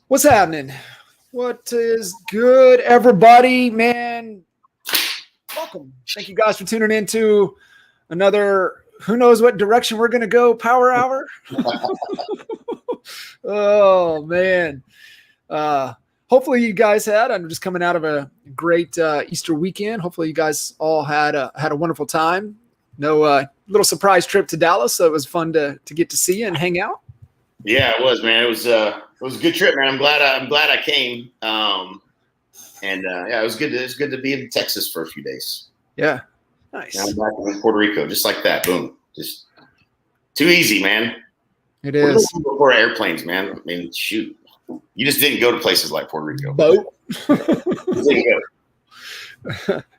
What's happening? What is good, everybody? Man, welcome. Thank you guys for tuning in to another, who knows what direction we're going to go, Power Hour. Oh, man. Hopefully you guys I'm just coming out of a great Easter weekend. Hopefully you guys all had a wonderful time. No little surprise trip to Dallas, so it was fun to get to see you and hang out. Yeah, it was, man. It was a good trip, man. I'm glad I came. Yeah, it was good. It was good to be in Texas for a few days. Yeah, nice. Now I'm back in Puerto Rico, just like that. Boom, just too easy, man. It is. Before airplanes, man. I mean, shoot, you just didn't go to places like Puerto Rico. Boat,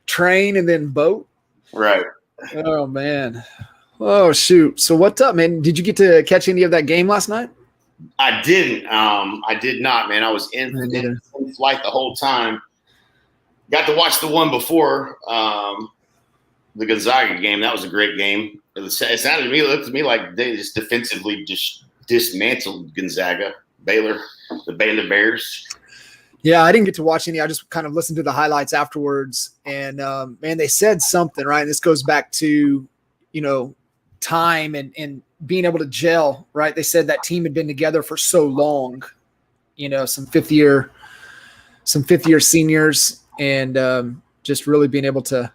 train, and then boat. Right. Oh man. Oh shoot. So what's up, man? Did you get to catch any of that game last night? I didn't. I did not, man. I was in flight the whole time. Got to watch the one before the Gonzaga game. That was a great game. It sounded to me, it looked to me like they just defensively just dismantled Gonzaga, the Baylor Bears. Yeah, I didn't get to watch any. I just kind of listened to the highlights afterwards, and man, they said something, right? And this goes back to, time and being able to gel, right? They said that team had been together for so long, some fifth year seniors, and just really being able to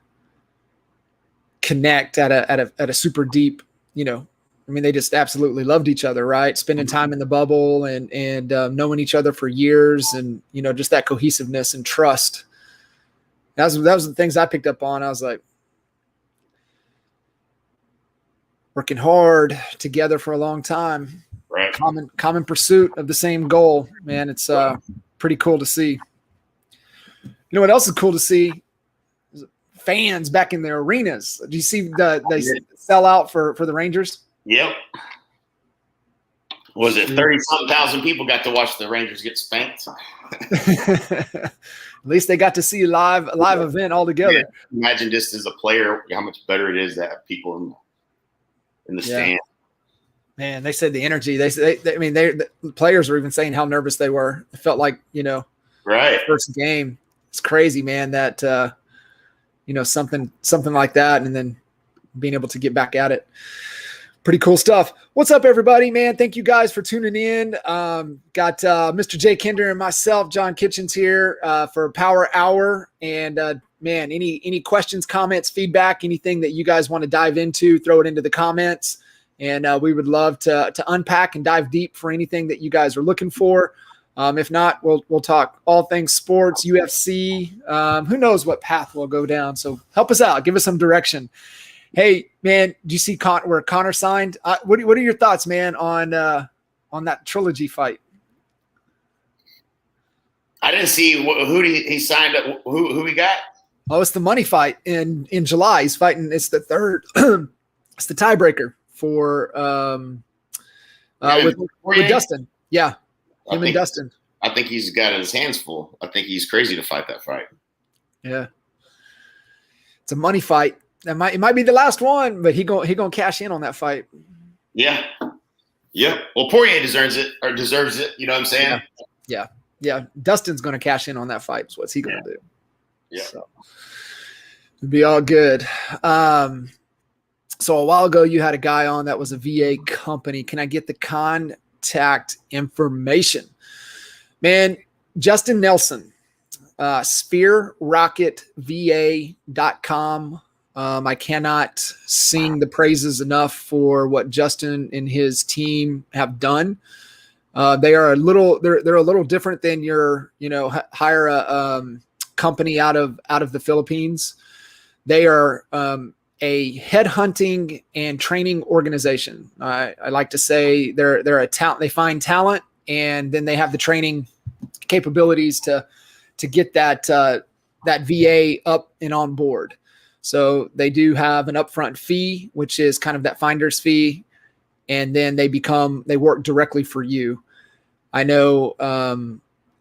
connect at a super deep, they just absolutely loved each other, right? Spending time in the bubble and knowing each other for years, and just that cohesiveness and trust. That was the things I picked up on. I was like, working hard together for a long time, right? Common pursuit of the same goal, man. It's pretty cool to see. You know what else is cool to see? Fans back in their arenas. Do you see they sell out for the Rangers? Yep. Was it 30-something thousand people got to watch the Rangers get spanked? At least they got to see a live event all together. Yeah. Imagine just as a player how much better it is to have people in the stand. Man, they said the energy. The players were even saying how nervous they were. It felt like, right. First game. It's crazy, man, that something like that, and then being able to get back at it. Pretty cool stuff. What's up, everybody, man? Thank you guys for tuning in. Got Mr. Jay Kinder and myself, John Kitchens, here for Power Hour. And man, any questions, comments, feedback, anything that you guys want to dive into, throw it into the comments. And we would love to unpack and dive deep for anything that you guys are looking for. If not, we'll talk all things sports, UFC. Who knows what path we'll go down. So help us out. Give us some direction. Hey, man, do you see where Connor signed? What are your thoughts, man, on that trilogy fight? I didn't see who he signed up. Who he got? Oh, it's the money fight in July. He's fighting. It's the third. It's the tiebreaker for with Dustin. Yeah, him and Dustin. I think he's got his hands full. I think he's crazy to fight that fight. Yeah, it's a money fight. It might be the last one, but he gonna cash in on that fight. Yeah. Well, Poirier deserves it. You know what I'm saying? Yeah. Dustin's gonna cash in on that fight. So what's he gonna do? Yeah. So it'd be all good. So a while ago, you had a guy on that was a VA company. Can I get the contact information? Man, Justin Nelson, SphereRocketVA.com. I cannot sing the praises enough for what Justin and his team have done. They're a little different than your, hire a company out of the Philippines. They are a headhunting and training organization. I like to say they're a talent. They find talent, and then they have the training capabilities to get that VA up and on board. So they do have an upfront fee, which is kind of that finder's fee, and then they work directly for you. I know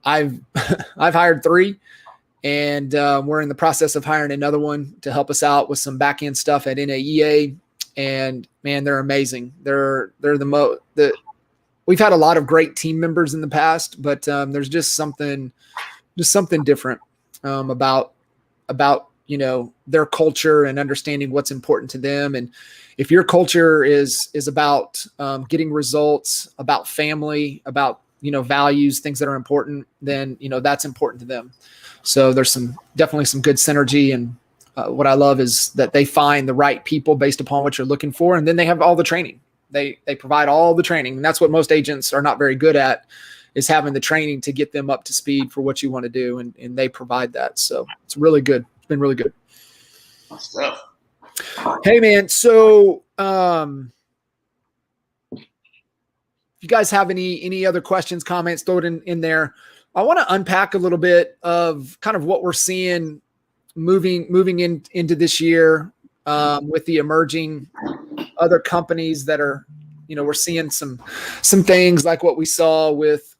I've hired 3, and we're in the process of hiring another one to help us out with some back end stuff at NAEA. And man, they're amazing. They're we've had a lot of great team members in the past, but there's just something different about their culture and understanding what's important to them. And if your culture is about getting results, about family, about values, things that are important, then that's important to them. So there's definitely some good synergy. And what I love is that they find the right people based upon what you're looking for, and then they have all the training. They provide all the training, and that's what most agents are not very good at, is having the training to get them up to speed for what you want to do, and they provide that. So it's really good. It's been really good. Stuff. Hey man, so if you guys have any other questions, comments, throw it in there. I want to unpack a little bit of kind of what we're seeing moving into this year with the emerging other companies that are, we're seeing some things like what we saw with,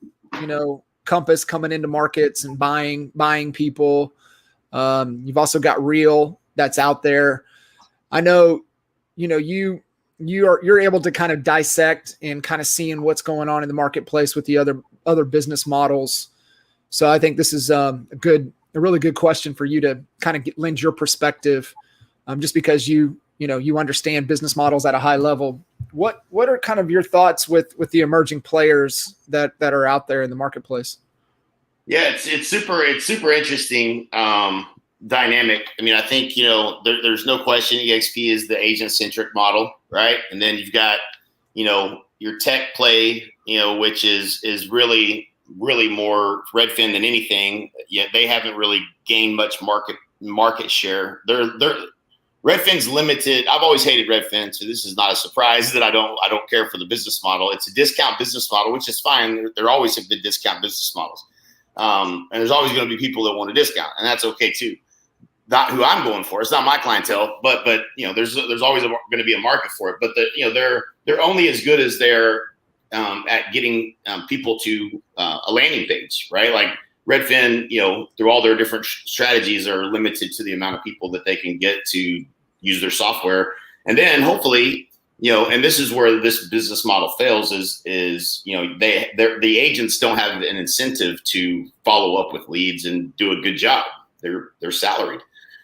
Compass coming into markets and buying people. You've also got Real that's out there. I know, you're able to kind of dissect and kind of seeing what's going on in the marketplace with the other business models. So I think this is a really good question for you to kind of lend your perspective, just because you understand business models at a high level. What are kind of your thoughts with the emerging players that are out there in the marketplace? Yeah, it's super interesting dynamic. I mean, I think there's no question EXP is the agent centric model, right? And then you've got your tech play, which is really more Redfin than anything. Yet they haven't really gained much market share. They're Redfin's limited. I've always hated Redfin, so this is not a surprise that I don't care for the business model. It's a discount business model, which is fine. There always have been discount business models, and there's always going to be people that want a discount, and that's okay too. Not who I'm going for. It's not my clientele, but there's always going to be a market for it. But they're only as good as they're at getting people to a landing page, right? Like Redfin, through all their different strategies, are limited to the amount of people that they can get to use their software. And then hopefully, and this is where this business model fails is the agents don't have an incentive to follow up with leads and do a good job. They're salaried.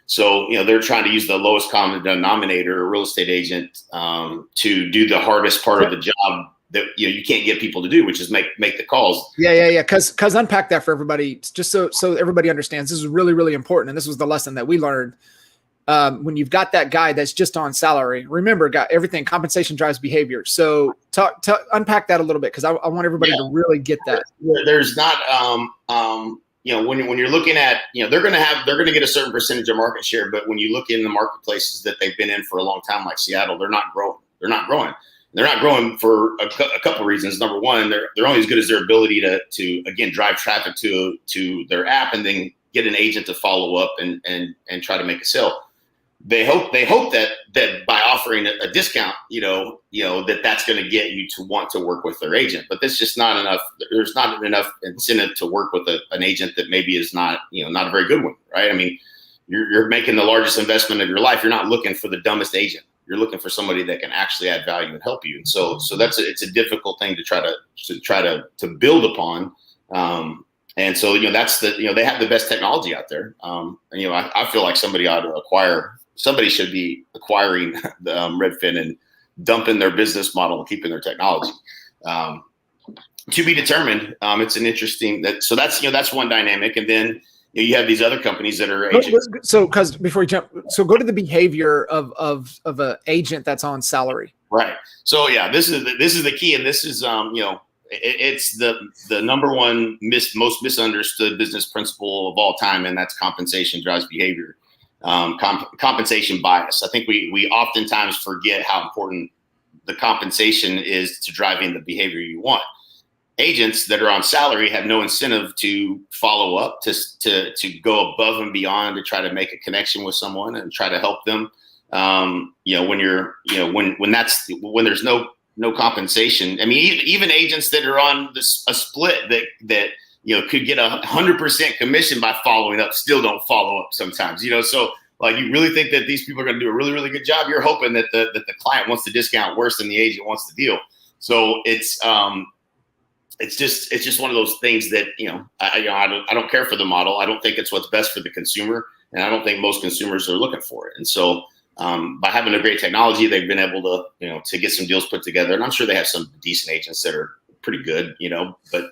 So, they're trying to use the lowest common denominator, a real estate agent, to do the hardest part of the job that you can't get people to do, which is make the calls. Yeah. Cause unpack that for everybody, just so everybody understands. This is really, really important. And this was the lesson that we learned. When you've got that guy that's just on salary, remember, everything, compensation drives behavior. So unpack that a little bit, because I want everybody to really get that. There's not, when you're looking at, they're going to get a certain percentage of market share, but when you look in the marketplaces that they've been in for a long time, like Seattle, they're not growing. They're not growing for a couple of reasons. Number one, they're only as good as their ability to again drive traffic to their app and then get an agent to follow up and try to make a sale. They hope that by offering a discount, that's going to get you to want to work with their agent. But that's just not enough. There's not enough incentive to work with an agent that maybe is not not a very good one, right? I mean, you're making the largest investment of your life. You're not looking for the dumbest agent. You're looking for somebody that can actually add value and help you. And so it's a difficult thing to try to build upon. And so that's they have the best technology out there. I feel like somebody should be acquiring the Redfin and dumping their business model and keeping their technology. To be determined. It's an interesting so that's one dynamic, and then you have these other companies that are agents. So, because before you jump, go to the behavior of an agent that's on salary. Right. So yeah, this is the key, and this is it's the number one most misunderstood business principle of all time, and that's compensation drives behavior. Compensation bias. I think we oftentimes forget how important the compensation is to driving the behavior you want. Agents that are on salary have no incentive to follow up, to go above and beyond to try to make a connection with someone and try to help them. When there's no compensation. I mean, even agents that are on a split that could get 100% commission by following up still don't follow up sometimes. So like, you really think that these people are going to do a really, really good job? You're hoping that the client wants the discount worse than the agent wants the deal. So it's it's just one of those things that, I don't care for the model. I don't think it's what's best for the consumer, and I don't think most consumers are looking for it. And so by having a great technology, they've been able to, to get some deals put together. And I'm sure they have some decent agents that are pretty good, but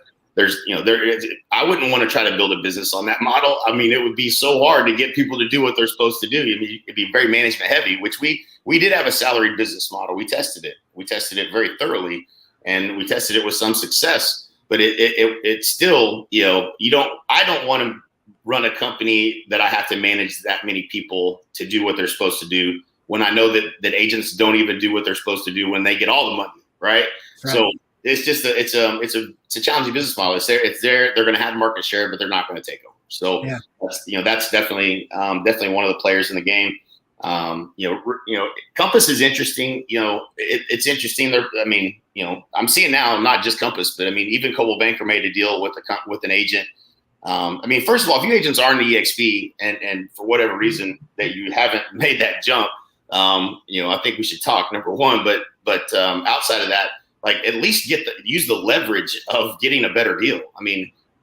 I wouldn't want to try to build a business on that model. I mean, it would be so hard to get people to do what they're supposed to do. I mean, it'd be very management heavy, which we did have a salaried business model. We tested it. We tested it very thoroughly, and we tested it with some success. But it still, I don't want to run a company that I have to manage that many people to do what they're supposed to do, when I know that agents don't even do what they're supposed to do when they get all the money, right? So it's just it's a challenging business model. It's there. They're going to have market share, but they're not going to take over. So that's definitely one of the players in the game. Compass is interesting. It's interesting. I'm seeing now not just Compass, but even Coldwell Banker made a deal with an agent. First of all, if you agents are in the EXP and for whatever reason that you haven't made that jump, I think we should talk, number one. But outside of that, at least use the leverage of getting a better deal.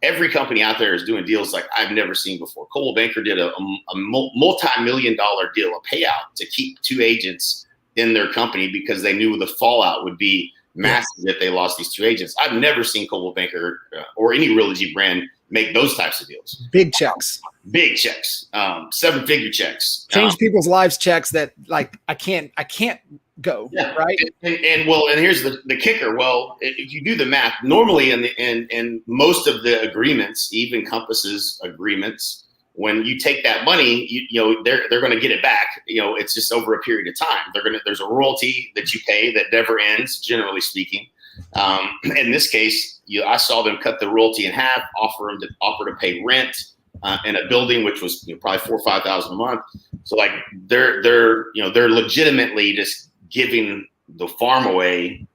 Every company out there is doing deals like I've never seen before. Coldwell Banker did a multi-million-dollar deal, a payout to keep 2 agents in their company because they knew the fallout would be massive if they lost these 2 agents. I've never seen Coldwell Banker or any real estate brand make those types of deals. Big checks, 7-figure checks, change people's lives checks that I can't go right. And here's the kicker. Well, if you do the math, normally in most of the agreements, even Compass's agreements, when you take that money, they're going to get it back. It's just over a period of time. There's a royalty that you pay that never ends, generally speaking. In this case, I saw them cut the royalty in half, offer to pay rent in a building which was probably $4,000 or $5,000 a month. So they're legitimately just giving the farm away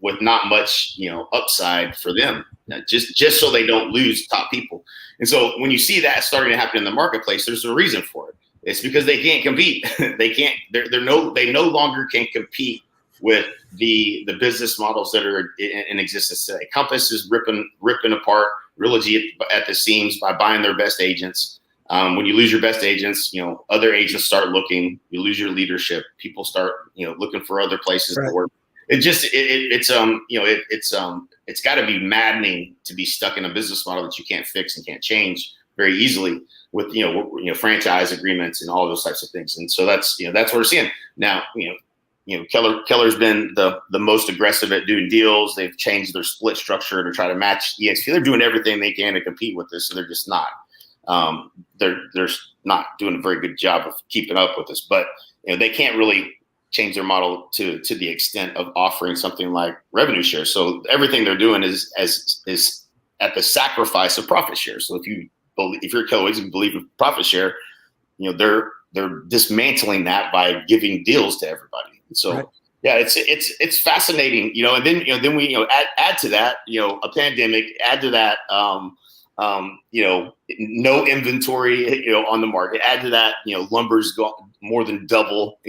with not much upside for them, just so they don't lose top people. And so when you see that starting to happen in the marketplace, there's a reason for it. It's because they can't compete. They no longer can compete with the business models that are in existence today. Compass is ripping apart Realogy at the seams by buying their best agents. When you lose your best agents, other agents start looking. You lose your leadership. People start, looking for other places to work. It's got to be maddening to be stuck in a business model that you can't fix and can't change very easily with franchise agreements and all those types of things. And so that's what we're seeing now. Keller's been the most aggressive at doing deals. They've changed their split structure to try to match EXP. They're doing everything they can to compete with this, so they're just not. They're not doing a very good job of keeping up with this. But they can't really change their model to the extent of offering something like revenue share. So everything they're doing is at the sacrifice of profit share. So if you're co-agent and believe in profit share, they're dismantling that by giving deals to everybody. And so it's fascinating, and then we add to that, a pandemic, add to that no inventory, on the market, add to that, lumber's gone more than double,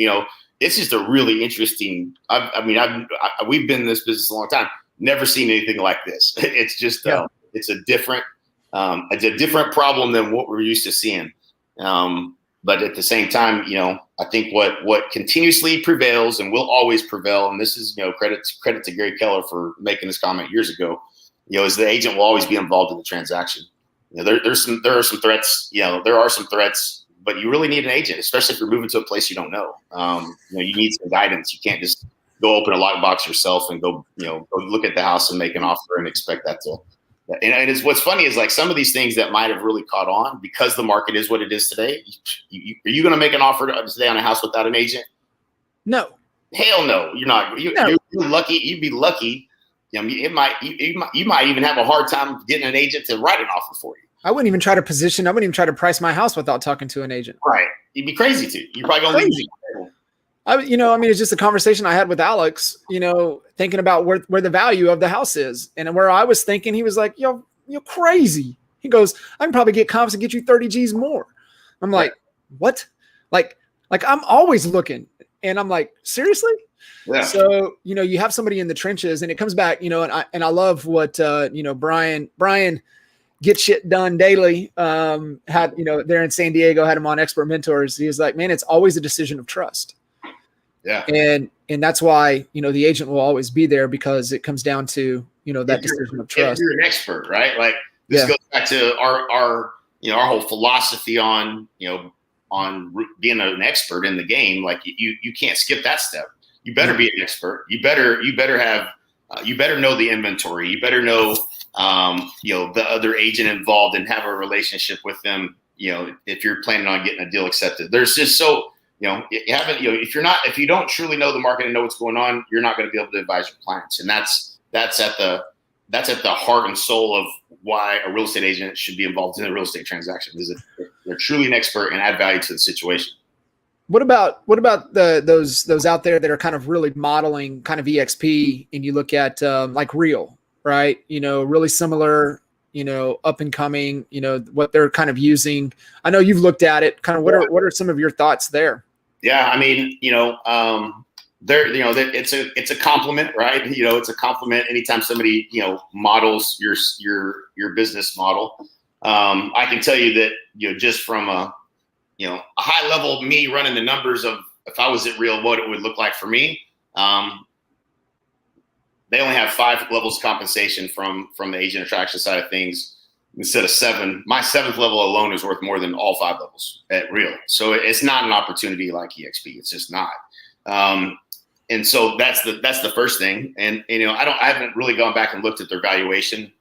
it's just a really interesting, we've been in this business a long time, never seen anything like this. It's just, it's a different problem than what we're used to seeing. But at the same time, I think what continuously prevails and will always prevail, and this is, credit to Gary Keller for making this comment years ago, is the agent will always be involved in the transaction. There are some threats, there are some threats, but you really need an agent, especially if you're moving to a place you don't know. You need some guidance. You can't just go open a lockbox yourself and go look at the house and make an offer and expect that to. And it's what's funny is some of these things that might have really caught on because the market is what it is today. Are you going to make an offer today on a house without an agent? No. Hell no, you're not. You're lucky. You'd be lucky. You might even have a hard time getting an agent to write an offer for you. I wouldn't even try to price my house without talking to an agent. Right. You'd be crazy to. You're probably going to leave. It's just a conversation I had with Alex, thinking about where the value of the house is. And where I was thinking, he was like, you're crazy. He goes, I can probably get comps and get you 30 G's more. I'm like, what? Like I'm always looking. And I'm like, seriously? Yeah. So, you have somebody in the trenches, and it comes back, and I love what, Brian get shit done daily. Had, there in San Diego, had him on Expert Mentors. He was like, man, it's always a decision of trust. Yeah. And that's why, the agent will always be there, because it comes down to, that decision of trust. If you're an expert, right? Like this goes back to our whole philosophy on being an expert in the game. Like you can't skip that step. You better be an expert. You better have, you better know the inventory. You better know, the other agent involved and have a relationship with them. If you're planning on getting a deal accepted, there's just if you don't truly know the market and know what's going on, you're not going to be able to advise your clients. And that's at the heart and soul of why a real estate agent should be involved in a real estate transaction. Is that they're truly an expert and add value to the situation. What about those out there that are kind of really modeling kind of EXP, and you look at like Real, right? Really similar, up and coming, what they're kind of using. I know you've looked at it. Kind of what are some of your thoughts there? Yeah, I mean, it's a compliment, right? It's a compliment anytime somebody models your business model. I can tell you that just from a high level, me running the numbers of if I was at Real, what it would look like for me. They only have 5 levels of compensation from the agent attraction side of things instead of 7. My 7th level alone is worth more than all 5 levels at Real. So it's not an opportunity like EXP. It's just not. And so that's the first thing. And I haven't really gone back and looked at their valuation.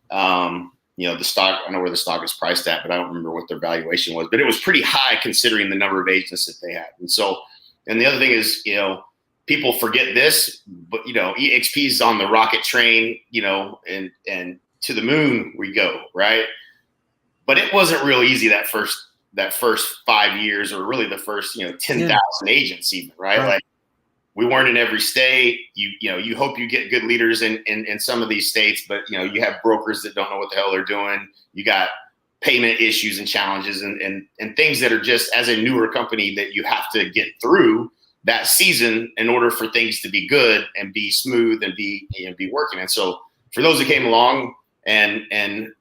The stock, I know where the stock is priced at, but I don't remember what their valuation was. But it was pretty high considering the number of agents that they had. And the other thing is, people forget this, but EXP is on the rocket train, and to the moon we go, right? But it wasn't real easy that first 5 years, or really the first 10,000 agents even, right? Like we weren't in every state. You hope you get good leaders in some of these states, but you have brokers that don't know what the hell they're doing. You got payment issues and challenges and things that are just, as a newer company, that you have to get through that season in order for things to be good and be smooth and be working. And so for those that came along and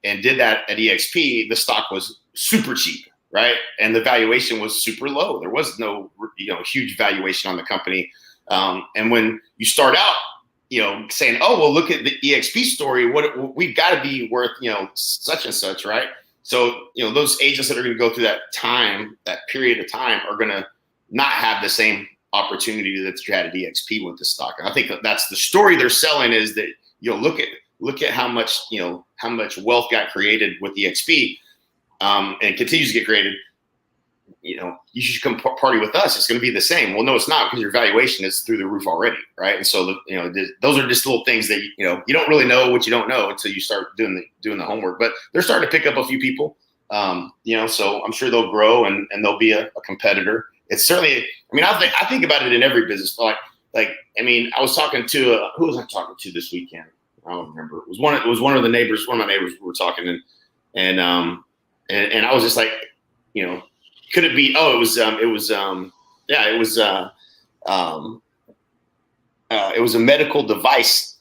did that at EXP, the stock was super cheap, right? And the valuation was super low. There was no huge valuation on the company. And when you start out, saying, oh, well, look at the EXP story, we've got to be worth, such and such, right? So, those agents that are going to go through that period of time are going to not have the same opportunity that you had at EXP with the stock. And I think that's the story they're selling, is that, look at how much wealth got created with EXP, and continues to get created. You should come party with us. It's going to be the same. Well, no, it's not, because your valuation is through the roof already, right? And so, those are just little things that you don't really know what you don't know until you start doing the homework. But they're starting to pick up a few people, so I'm sure they'll grow and they'll be a competitor. It's certainly. I mean, I think about it in every business. I was talking to who was I talking to this weekend? I don't remember. It was one of the neighbors. One of my neighbors were talking, and I was just like, could it be? Oh, it was a medical device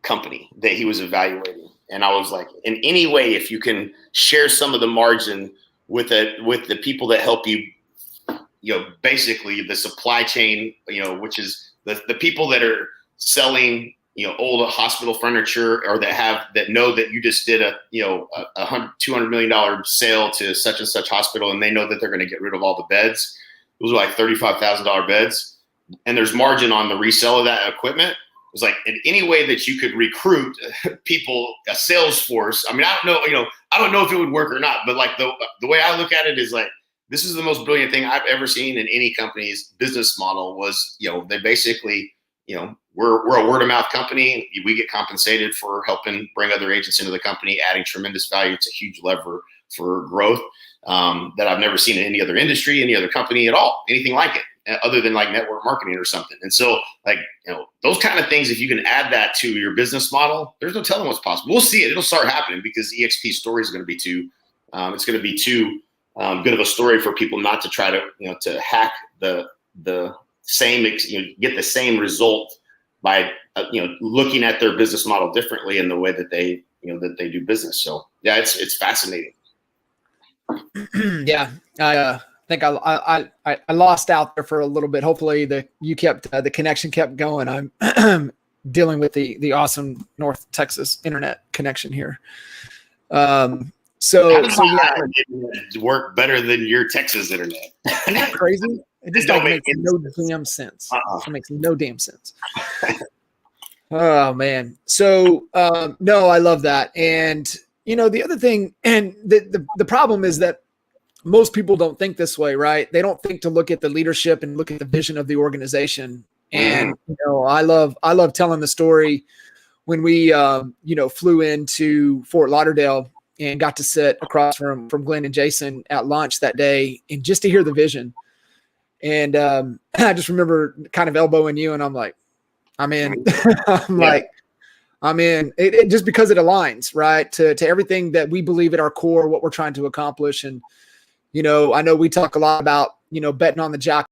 company that he was evaluating, and I was like, in any way, if you can share some of the margin with the people that help you, basically the supply chain, which is the people that are selling, old hospital furniture, or that know that you just did a $200 million sale to such and such hospital, and they know that they're going to get rid of all the beds. Those are like $35,000 beds, and there's margin on the resale of that equipment. It was like, in any way that you could recruit people, a sales force. I mean, I don't know if it would work or not, but like the way I look at it is like, this is the most brilliant thing I've ever seen in any company's business model. Was, they basically, we're a word of mouth company. We get compensated for helping bring other agents into the company, adding tremendous value. It's a huge lever for growth that I've never seen in any other industry, any other company at all, anything like it, other than like network marketing or something. And so, like, those kind of things, if you can add that to your business model, there's no telling what's possible. We'll see it. It'll start happening, because EXP story is going to be too good of a story for people not to try to, to hack the get the same result by looking at their business model differently in the way that they do business. So yeah, it's fascinating. Yeah, I think I lost out there for a little bit. Hopefully the connection kept going. I'm dealing with the awesome North Texas internet connection here. So yeah, it work better than your Texas internet. Isn't that crazy? It just makes no damn sense. It makes no damn sense. Oh man. So no, I love that. And the other thing, and the problem is that most people don't think this way, right? They don't think to look at the leadership and look at the vision of the organization. And I love telling the story when we flew into Fort Lauderdale and got to sit across from Glenn and Jason at lunch that day, and just to hear the vision. And I just remember kind of elbowing you, and I'm like, I'm in. I'm in. It just because it aligns, right, to everything that we believe at our core, what we're trying to accomplish. And I know we talk a lot about betting on the jockey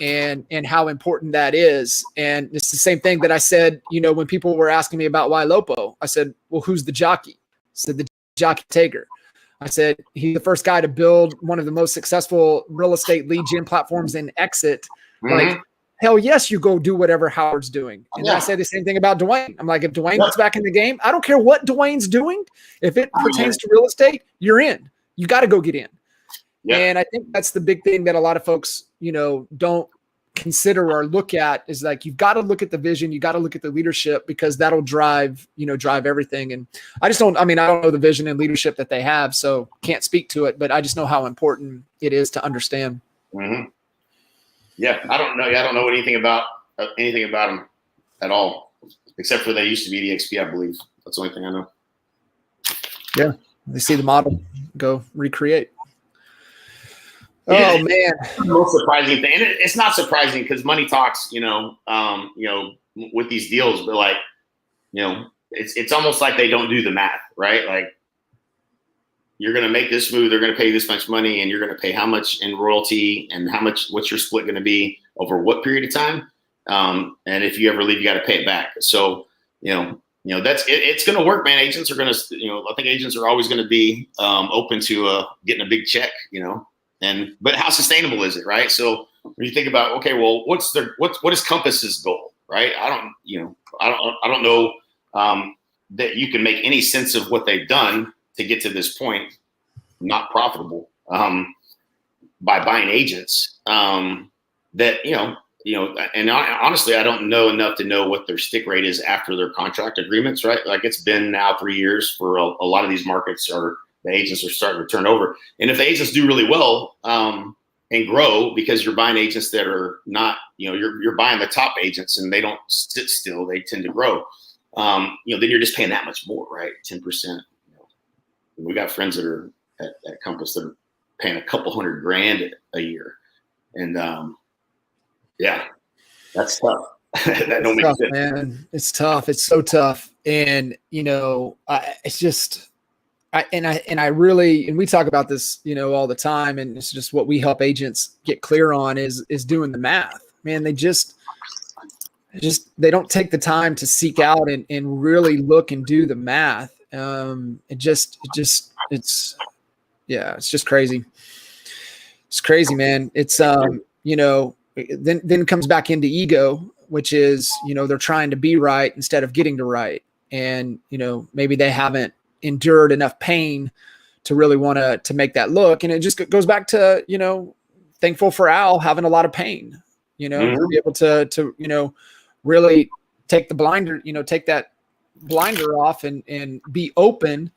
and how important that is. And it's the same thing that I said, when people were asking me about why Lopo. I said, well, who's the jockey? I said the jockey Tager. I said he's the first guy to build one of the most successful real estate lead gen platforms in Exit. Like, hell yes, you go do whatever Howard's doing. And I say the same thing about Dwayne. I'm like, if Dwayne gets back in the game, I don't care what Dwayne's doing. If it pertains to real estate, you're in. You got to go get in. Yeah. And I think that's the big thing that a lot of folks, don't consider or look at, is like, you've got to look at the vision. You got to look at the leadership, because that'll drive everything. And I don't know the vision and leadership that they have, so can't speak to it, but I just know how important it is to understand. Mm-hmm. Yeah. I don't know anything about them at all, except for they used to be the XP, I believe. That's the only thing I know. Yeah. They see the model, go recreate. Oh man, the most surprising thing, and it's not surprising because money talks, with these deals, but like, it's almost like they don't do the math, right? Like, you're going to make this move, they're going to pay this much money, and you're going to pay how much in royalty, and what's your split going to be over what period of time? And if you ever leave, you got to pay it back. So, that's it's going to work, man. Agents are going to, I think agents are always going to be open to getting a big check, but how sustainable is it, right? So when you think about, okay, well, what is Compass's goal, right? I don't know that you can make any sense of what they've done to get to this point, not profitable, by buying agents. And honestly, I don't know enough to know what their stick rate is after their contract agreements, right? Like, it's been now 3 years for a lot of these markets, or the agents are starting to turn over. And if the agents do really well and grow, because you're buying agents that are not, you're buying the top agents and they don't sit still, they tend to grow. Then you're just paying that much more, right? 10%. We got friends that are at Compass that are paying a couple $100,000 a year. And that's tough. That don't make sense, man. It's tough. It's so tough. And, it's just, and we talk about this, all the time, and it's just what we help agents get clear on is doing the math, man. They don't take the time to seek out and really look and do the math. It's just crazy. It's crazy, man. It's, then it comes back into ego, which is, they're trying to be right instead of getting to right. And, maybe they haven't endured enough pain to really want to make that look. And it just goes back to, thankful for Al having a lot of pain, to be able to really take the blinder, take that blinder off and be open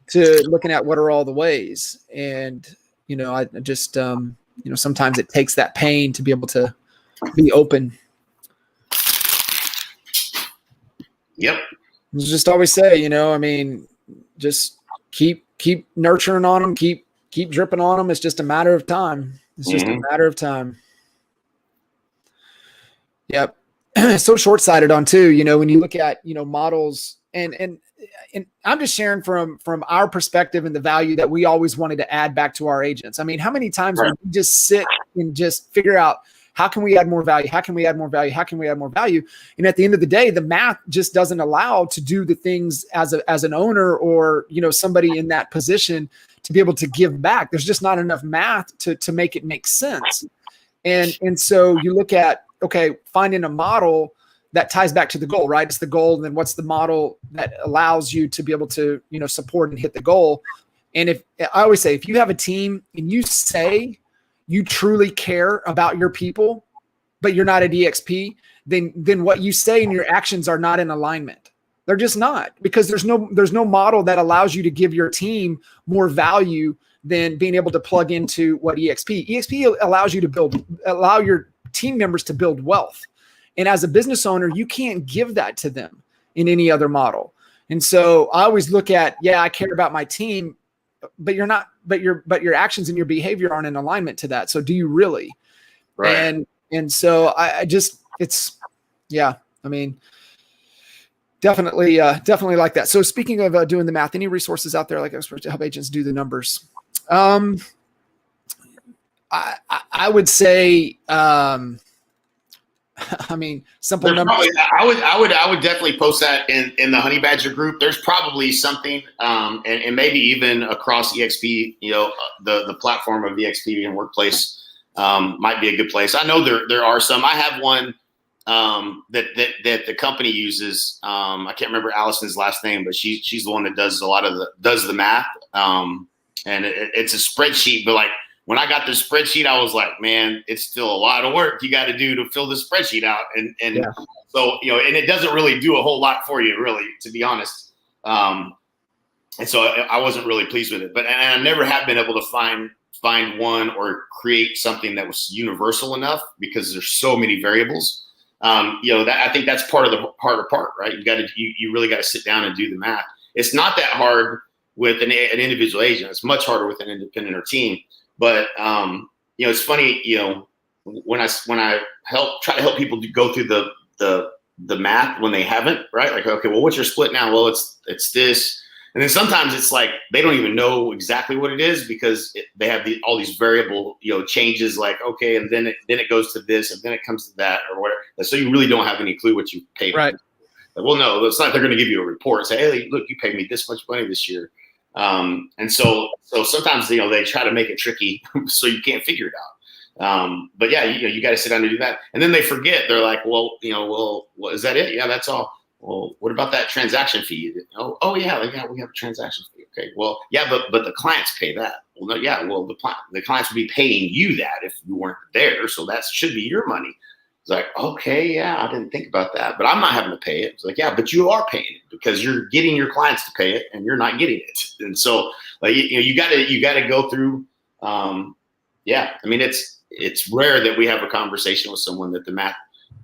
to looking at what are all the ways. And, I just, sometimes it takes that pain to be able to be open. Yep. Just always say, just keep nurturing on them, keep dripping on them. It's just a matter of time. It's just a matter of time. Yep. So short-sighted on too, when you look at, models and I'm just sharing from our perspective and the value that we always wanted to add back to our agents. I mean, how many times we just sit and just figure out How can we add more value? How can we add more value? How can we add more value? And at the end of the day, the math just doesn't allow to do the things as an owner or, somebody in that position to be able to give back. There's just not enough math to make it make sense. And so you look at, okay, finding a model that ties back to the goal, right? It's the goal. And then what's the model that allows you to be able to, support and hit the goal? And I always say, if you have a team and you say you truly care about your people, but you're not at EXP, then what you say and your actions are not in alignment. They're just not, because there's no model that allows you to give your team more value than being able to plug into what EXP allows you to allow your team members to build wealth. And as a business owner, you can't give that to them in any other model. And so I always look at, I care about my team, but you're not, but your actions and your behavior aren't in alignment to that. So do you really? Right. And so definitely like that. So speaking of doing the math, any resources out there like experts to help agents do the numbers? I would say, simple numbers. I would definitely post that in the Honey Badger group. There's probably something, and maybe even across EXP, the platform of EXP and Workplace might be a good place. I know there are some. I have one that the company uses. I can't remember Allison's last name, but she's the one that does does the math. And it's a spreadsheet, but like, when I got the spreadsheet, I was like, man, it's still a lot of work you got to do to fill the spreadsheet out. So, and it doesn't really do a whole lot for you, really, to be honest. And so I wasn't really pleased with it, and I never have been able to find one or create something that was universal enough, because there's so many variables. That I think that's part of the harder part, right? You really got to sit down and do the math. It's not that hard with an individual agent. It's much harder with an independent or team. But it's funny, when I try to help people go through the math when they haven't, right? Like, okay, well, what's your split now? Well, it's this, and then sometimes it's like they don't even know exactly what it is, because they have all these variable changes. Like, okay, and then it goes to this, and then it comes to that, or whatever. So you really don't have any clue what you paid. Right. Like, well, no, it's not. They're going to give you a report. Say, hey, look, you paid me this much money this year. And so sometimes, they try to make it tricky so you can't figure it out. But yeah, you got to sit down and do that. And then they forget. They're like, well, is that it? Yeah, that's all. Well, what about that transaction fee? Oh yeah, we have a transaction fee. Okay. Well, yeah, but the clients pay that. Well, no, yeah. Well, the clients would be paying you that if you weren't there. So that should be your money. It's like, okay, yeah, I didn't think about that, but I'm not having to pay it. It's like, yeah, but you are paying it, because you're getting your clients to pay it and you're not getting it. And so, like, you got to go through. It's rare that we have a conversation with someone that the math,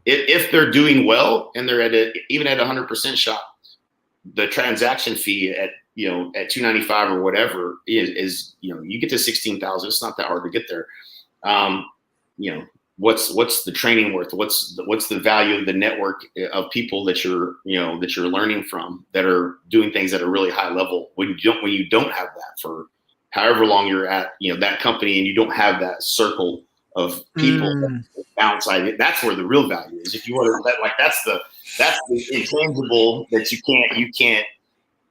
if they're doing well and they're even at 100% shop, the transaction fee at 295 or whatever is you get to 16,000. It's not that hard to get there. What's the training worth? What's the value of the network of people that you're learning from, that are doing things at a really high level, when you don't have that for however long you're at that company, and you don't have that circle of people bounce. That's where the real value is. If you want to, that's the intangible that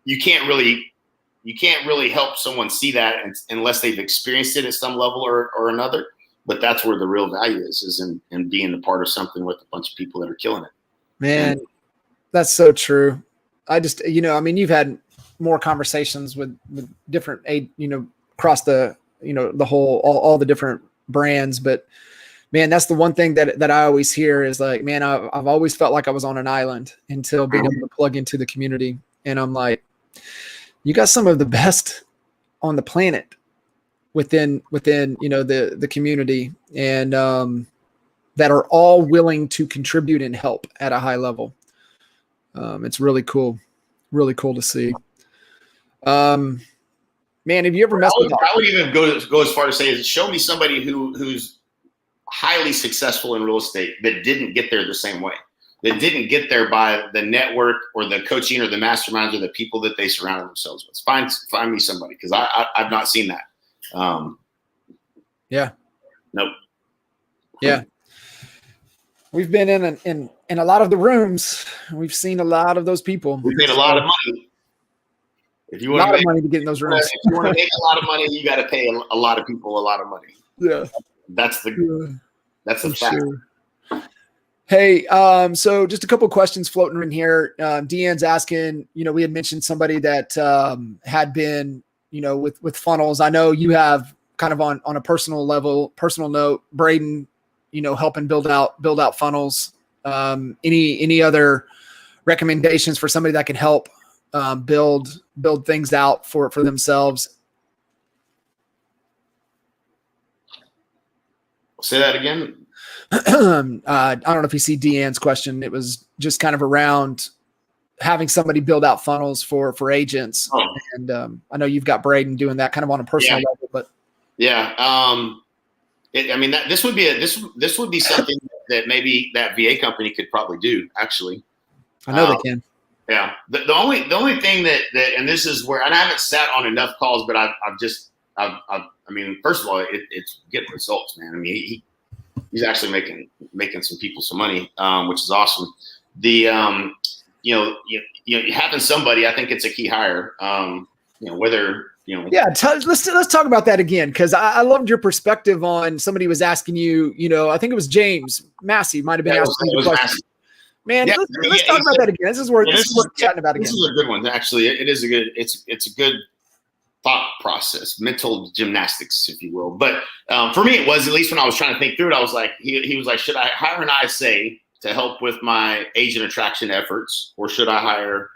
you can't really help someone see that unless they've experienced it at some level or another. But that's where the real value is in being a part of something with a bunch of people that are killing it. Man, that's so true. I just, you've had more conversations with different, across the, the whole, all the different brands. But man, that's the one thing that I always hear is like, man, I've always felt like I was on an island until being able to plug into the community. And I'm like, you got some of the best on the planet within the community, and that are all willing to contribute and help at a high level. It's really cool to see. Man, have you ever messed with? I would even go as far to say, show me somebody who's highly successful in real estate that didn't get there the same way, that didn't get there by the network or the coaching or the masterminds or the people that they surrounded themselves with. Find me somebody, because I've not seen that. Yeah. Nope. Yeah. We've been in a lot of the rooms. We've seen a lot of those people. We paid a lot of money. If you A want lot to of money to get in those rooms. if you want to make a lot of money, you got to pay a lot of people a lot of money. Yeah, that's the fact. Sure. Hey, so just a couple of questions floating in here. Deanne's asking, we had mentioned somebody that had been, with funnels. I know you have kind of on a personal note, Braden, helping build out funnels. Any other recommendations for somebody that can help build things out for themselves? Say that again. I don't know if you see Deanne's question. It was just kind of around having somebody build out funnels for agents. Oh. And I know you've got Braden doing that kind of on a personal level, but this would be something that maybe that VA company could probably do. Actually, I know they can. Yeah. The only thing that and this is where, and I haven't sat on enough calls, but first of all, it's getting results, man. I mean, he's actually making some people some money, which is awesome. The having somebody, I think it's a key hire. Let's talk about that again, because I loved your perspective on somebody was asking you. I think it was James Massey might have been asking you the question. Massey. Man, let's talk about that again. This is what we're chatting about again. This is a good one, actually. It's a good thought process, mental gymnastics, if you will. But for me, it was, at least when I was trying to think through it, I was like, he was like, should I hire an ISA to help with my agent attraction efforts, or should I hire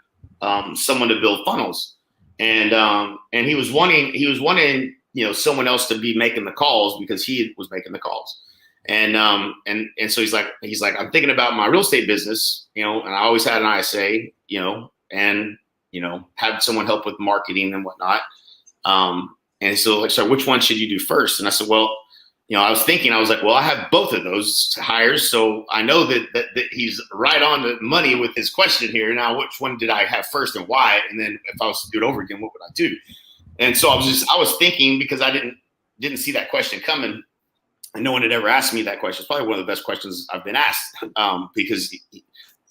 someone to build funnels? And he was wanting someone else to be making the calls because he was making the calls. And so he's like, I'm thinking about my real estate business, and I always had an ISA, and had someone help with marketing and whatnot. And so which one should you do first? And I said, well, I was like, well, I have both of those hires, so I know that he's right on the money with his question here. Now, which one did I have first and why? And then if I was to do it over again, what would I do? And so I was thinking, because I didn't see that question coming. And no one had ever asked me that question. It's probably one of the best questions I've been asked, because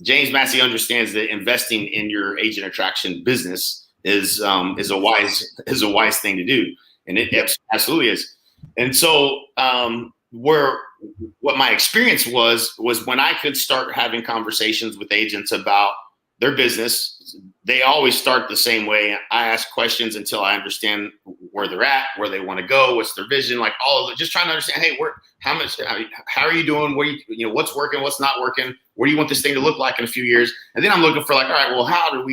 James Massey understands that investing in your agent attraction business is a wise thing to do, and it absolutely is. And so what my experience was when I could start having conversations with agents about their business. They always start the same way. I ask questions until I understand where they're at, where they want to go, what's their vision, like all of it, just trying to understand, hey, how are you doing? What what's working, what's not working? Where do you want this thing to look like in a few years? And then I'm looking for, like, all right, well, how will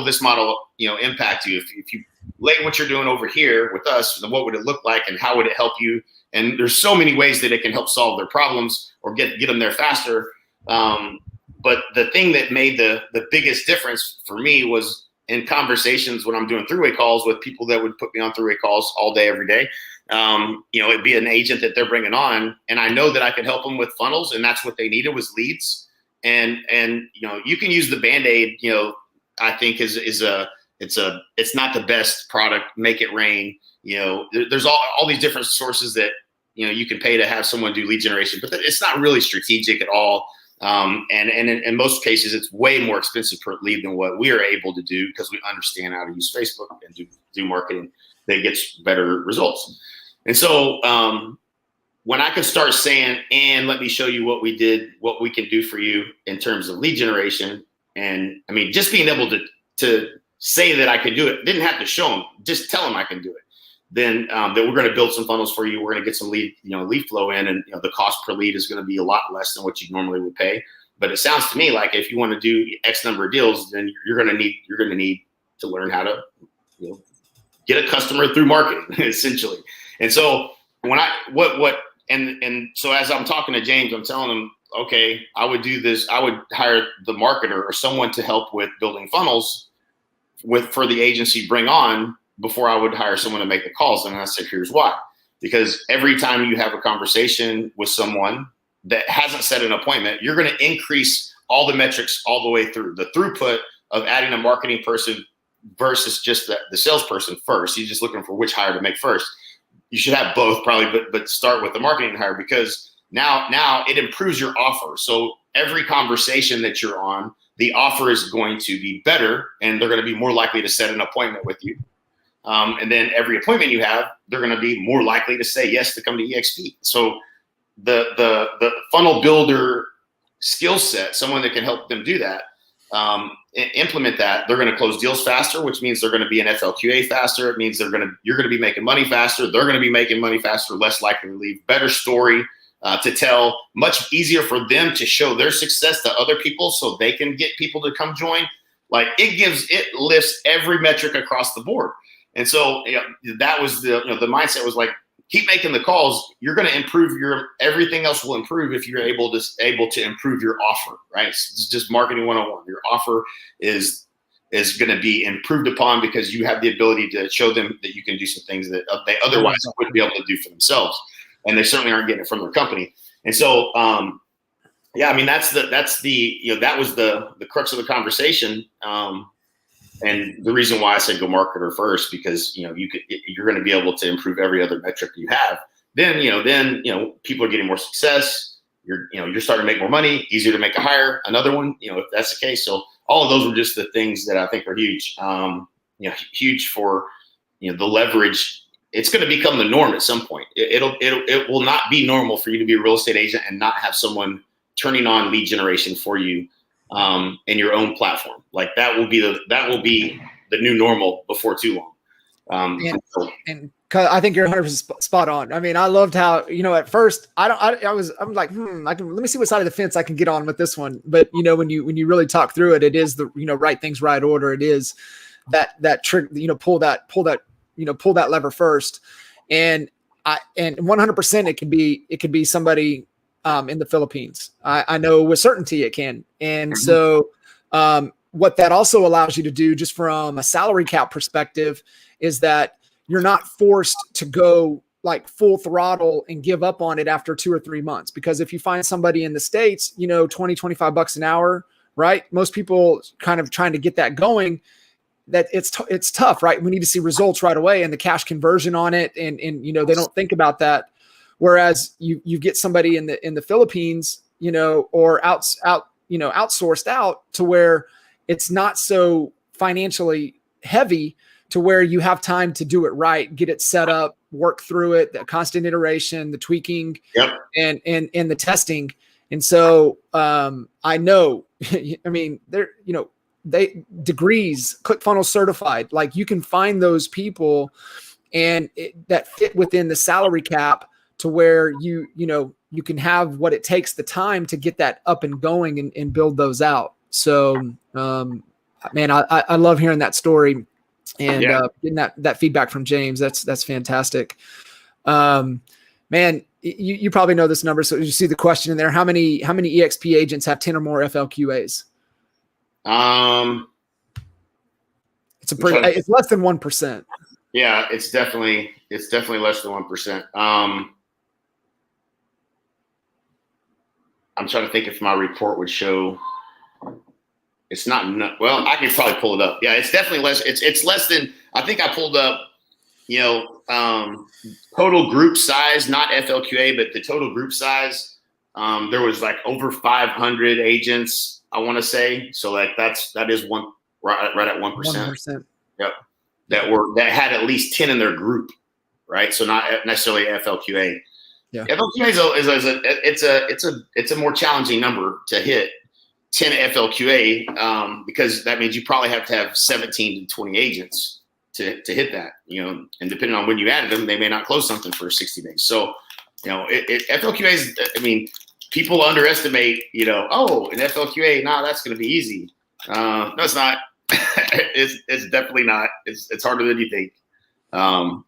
this model, impact you? If you lay what you're doing over here with us, then what would it look like, and how would it help you? And there's so many ways that it can help solve their problems or get them there faster. But the thing that made the biggest difference for me was in conversations when I'm doing three-way calls with people that would put me on three-way calls all day, every day. It'd be an agent that they're bringing on, and I know that I could help them with funnels, and that's what they needed was leads. And you can use the Band-Aid. I think it's not the best product. Make it rain. There's all these different sources that you can pay to have someone do lead generation, but it's not really strategic at all. And in most cases, it's way more expensive per lead than what we are able to do, because we understand how to use Facebook and do marketing that gets better results. And so when I could start saying, and let me show you what we did, what we can do for you in terms of lead generation. And I mean, just being able to say that I could do it, didn't have to show them, just tell them I can do it. Then that we're going to build some funnels for you. We're going to get some lead flow in, and the cost per lead is going to be a lot less than what you normally would pay. But it sounds to me like if you want to do X number of deals, then you're going to need to learn how to get a customer through marketing, essentially. And so so as I'm talking to James, I'm telling him, okay, I would do this. I would hire the marketer or someone to help with building funnels for the agency bring on, before I would hire someone to make the calls. And I said, here's why. Because every time you have a conversation with someone that hasn't set an appointment, you're going to increase all the metrics all the way through. The throughput of adding a marketing person versus just the salesperson first. You're just looking for which hire to make first. You should have both probably, but start with the marketing hire, because Now it improves your offer. So every conversation that you're on, the offer is going to be better, and they're going to be more likely to set an appointment with you. And then every appointment you have, they're going to be more likely to say yes to come to EXP. So the funnel builder skill set, someone that can help them do that, implement that, they're going to close deals faster, which means they're going to be an FLQA faster. It means you're going to be making money faster. They're going to be making money faster, less likely to leave. Better story to tell, much easier for them to show their success to other people so they can get people to come join. Like it lifts every metric across the board. And so that was the mindset was like, keep making the calls. You're going to improve everything else will improve if you're able to improve your offer, right? It's just marketing 101. Your offer is going to be improved upon because you have the ability to show them that you can do some things that they otherwise wouldn't be able to do for themselves. And they certainly aren't getting it from their company. And so, that's that was the crux of the conversation. And the reason why I said go marketer first, because, you're going to be able to improve every other metric you have. Then people are getting more success. You're starting to make more money, easier to make a hire, another one, if that's the case. So all of those were just the things that I think are huge, huge for, the leverage. It's going to become the norm at some point. It will not be normal for you to be a real estate agent and not have someone turning on lead generation for you in your own platform. Like that will be the new normal before too long. And I think you're 100% spot on. I mean, I loved how, at first I'm like, let me see what side of the fence I can get on with this one. But when you really talk through it, it is the, right things, right order. It is that trick, pull that lever first. And 100% it could be somebody in the Philippines. I know with certainty it can. And so what that also allows you to do, just from a salary cap perspective, is that you're not forced to go like full throttle and give up on it after 2 or 3 months. Because if you find somebody in the States, $20-25 an hour, right? Most people kind of trying to get that going, that it's tough, right? We need to see results right away and the cash conversion on it. And they don't think about that. Whereas you get somebody in the Philippines, or outsourced out to where it's not so financially heavy, to where you have time to do it right, get it set up, work through it, the constant iteration, the tweaking, and the testing. And so I know, I mean, they degrees, ClickFunnels certified, like you can find those people and that fit within the salary cap, to where you can have what it takes, the time to get that up and going and build those out. So, man, I love hearing that story and getting that feedback from James. That's fantastic. Man, you probably know this number. So you see the question in there. How many EXP agents have 10 or more FLQAs? It's less than 1%. Yeah, it's definitely less than 1%. I'm trying to think if my report would show. It's not. Well, I can probably pull it up. Yeah, it's definitely less. It's less than. I think I pulled up. Total group size, not FLQA, but the total group size. There was like over 500 agents, I want to say. So that is one right at 1%. Yep. That had at least 10 in their group, right? So not necessarily FLQA. Yeah. FLQA it's a more challenging number to hit, 10 FLQA, because that means you probably have to have 17 to 20 agents to hit that, and depending on when you added them, they may not close something for 60 days. So, FLQA is, I mean, people underestimate, an FLQA, that's going to be easy. No, it's not. It's definitely not. It's harder than you think. But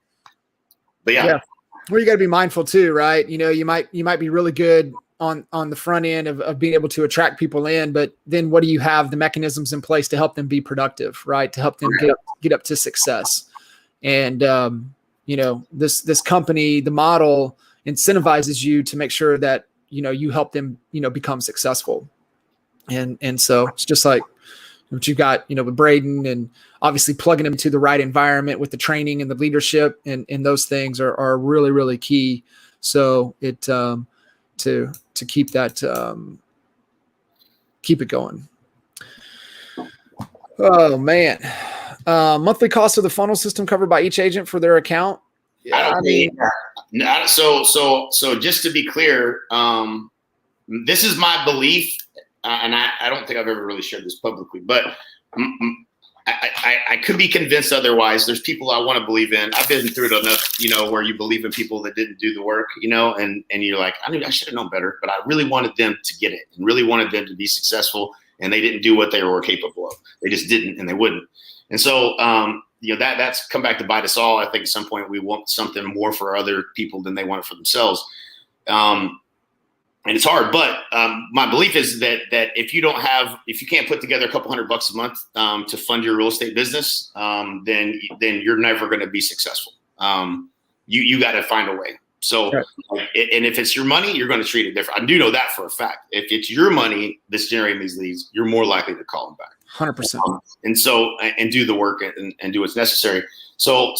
yeah. Well, you got to be mindful too, right? You might be really good on the front end of being able to attract people in, but then what do you have the mechanisms in place to help them be productive, right? To help them get up to success. And, this company, the model incentivizes you to make sure that, you help them, become successful. And so it's just like what you got, with Braden, and obviously plugging them to the right environment with the training and the leadership and those things are really, really key. So it, to keep that, keep it going. Oh man. Monthly cost of the funnel system covered by each agent for their account. Yeah, I mean, so just to be clear, this is my belief, and I don't think I've ever really shared this publicly, but I could be convinced otherwise. There's people I want to believe in. I've been through it enough, where you believe in people that didn't do the work, and you're like, I should have known better, but I really wanted them to get it and really wanted them to be successful, and they didn't do what they were capable of. They just didn't, and they wouldn't. And so, that's come back to bite us all. I think at some point we want something more for other people than they want it for themselves. And it's hard, but my belief is that if you can't put together a couple $100 a month to fund your real estate business, then you're never going to be successful. You got to find a way. So, and if it's your money, you're going to treat it different. I do know that for a fact. If it's your money that's generating these leads, you're more likely to call them back. 100%. And so, and do the work and do what's necessary. So,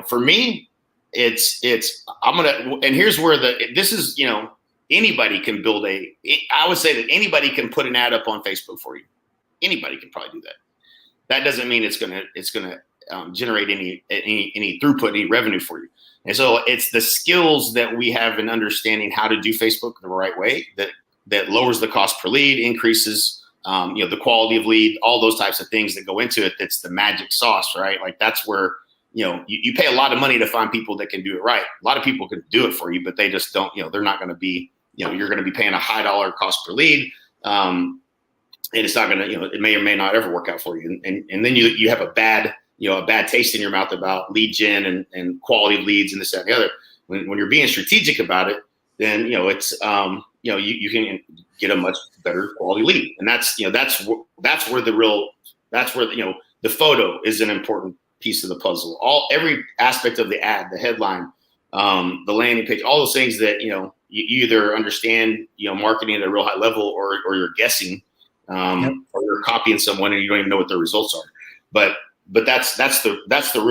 for me, it's and here's where this is, anybody can build I would say that anybody can put an ad up on Facebook for you. Anybody can probably do that. That doesn't mean it's going to generate any throughput, any revenue for you. And so it's the skills that we have in understanding how to do Facebook the right way that lowers the cost per lead, increases the quality of lead, all those types of things that go into it. That's the magic sauce, right? Like that's where, you pay a lot of money to find people that can do it right. A lot of people can do it for you, but they just don't, they're not going to be, you're going to be paying a high dollar cost per lead. And it's not going to, it may or may not ever work out for you. And then you have a bad taste in your mouth about lead gen and quality of leads and this, that, and the other. When you're being strategic about it, then, it's, you can get a much better quality lead. And that's where the photo is an important piece of the puzzle. Every aspect of the ad, the headline, the landing page, all those things that, you either understand, marketing at a real high level or you're guessing, or you're copying someone and you don't even know what their results are. But that's the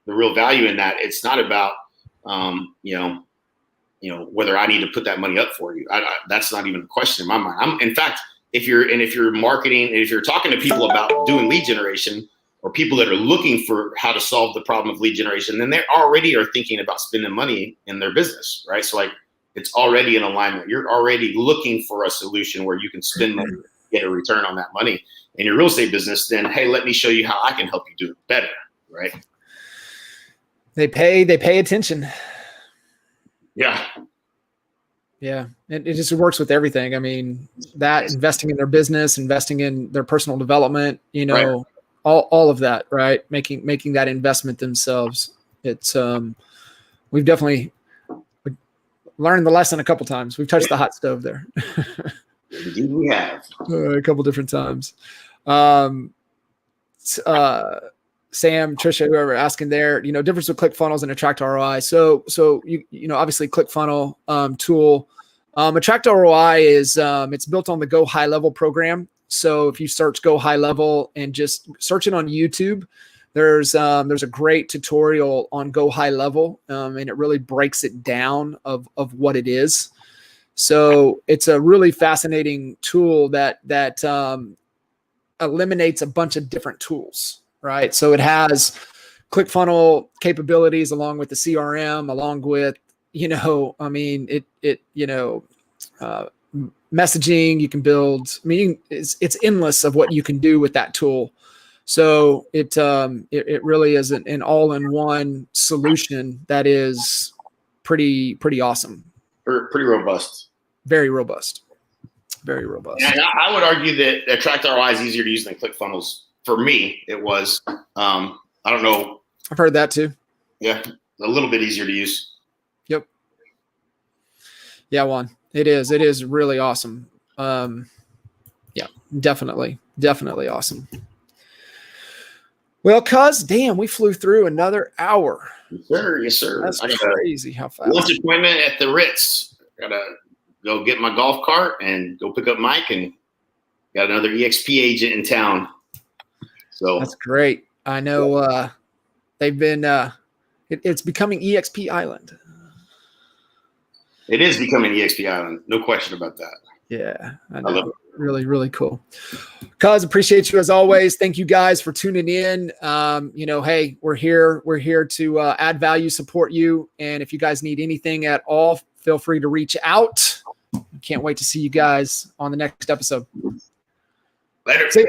real value in that. It's not about, whether I need to put that money up for you. That's not even a question in my mind. In fact, if you're marketing, if you're talking to people about doing lead generation or people that are looking for how to solve the problem of lead generation, then they already are thinking about spending money in their business, right? So like it's already in alignment. You're already looking for a solution where you can spend money, get a return on that money in your real estate business. Then, hey, let me show you how I can help you do it better, right? They pay attention. Yeah. Yeah. It just works with everything. I mean, that investing in their business, investing in their personal development, Right. all of that, right? Making that investment themselves. It's, we've definitely learned the lesson a couple times. We've touched the hot stove there. Indeed we have. A couple different times. Sam, Trisha, whoever asking there, difference with ClickFunnels and Attract ROI. So obviously ClickFunnel tool. Attract ROI is it's built on the Go High Level program. So if you search Go High Level and just search it on YouTube, there's a great tutorial on Go High Level, and it really breaks it down of what it is. So it's a really fascinating tool that eliminates a bunch of different tools. Right. So it has ClickFunnel capabilities along with the CRM, along with, messaging. You can build, it's endless of what you can do with that tool. So it really is an all-in-one solution that is pretty awesome. Pretty robust. Very robust. Very robust. And I would argue that Attract ROI is easier to use than ClickFunnels. For me, it was. I don't know. I've heard that too. Yeah, a little bit easier to use. Yep. Yeah, Juan. It is. It is really awesome. Yeah, definitely awesome. Well, damn, we flew through another hour. Yes, sir. That's crazy how fast. Lunch appointment at the Ritz. Gotta go get my golf cart and go pick up Mike, and got another EXP agent in town. So that's great. I know they've been. It's becoming EXP Island. It is becoming EXP Island. No question about that. Yeah, I I love know. it. Really, really cool. Cuz, appreciate you as always. Thank you guys for tuning in. Hey, we're here to add value, support you. And if you guys need anything at all, feel free to reach out. Can't wait to see you guys on the next episode. Later. See ya.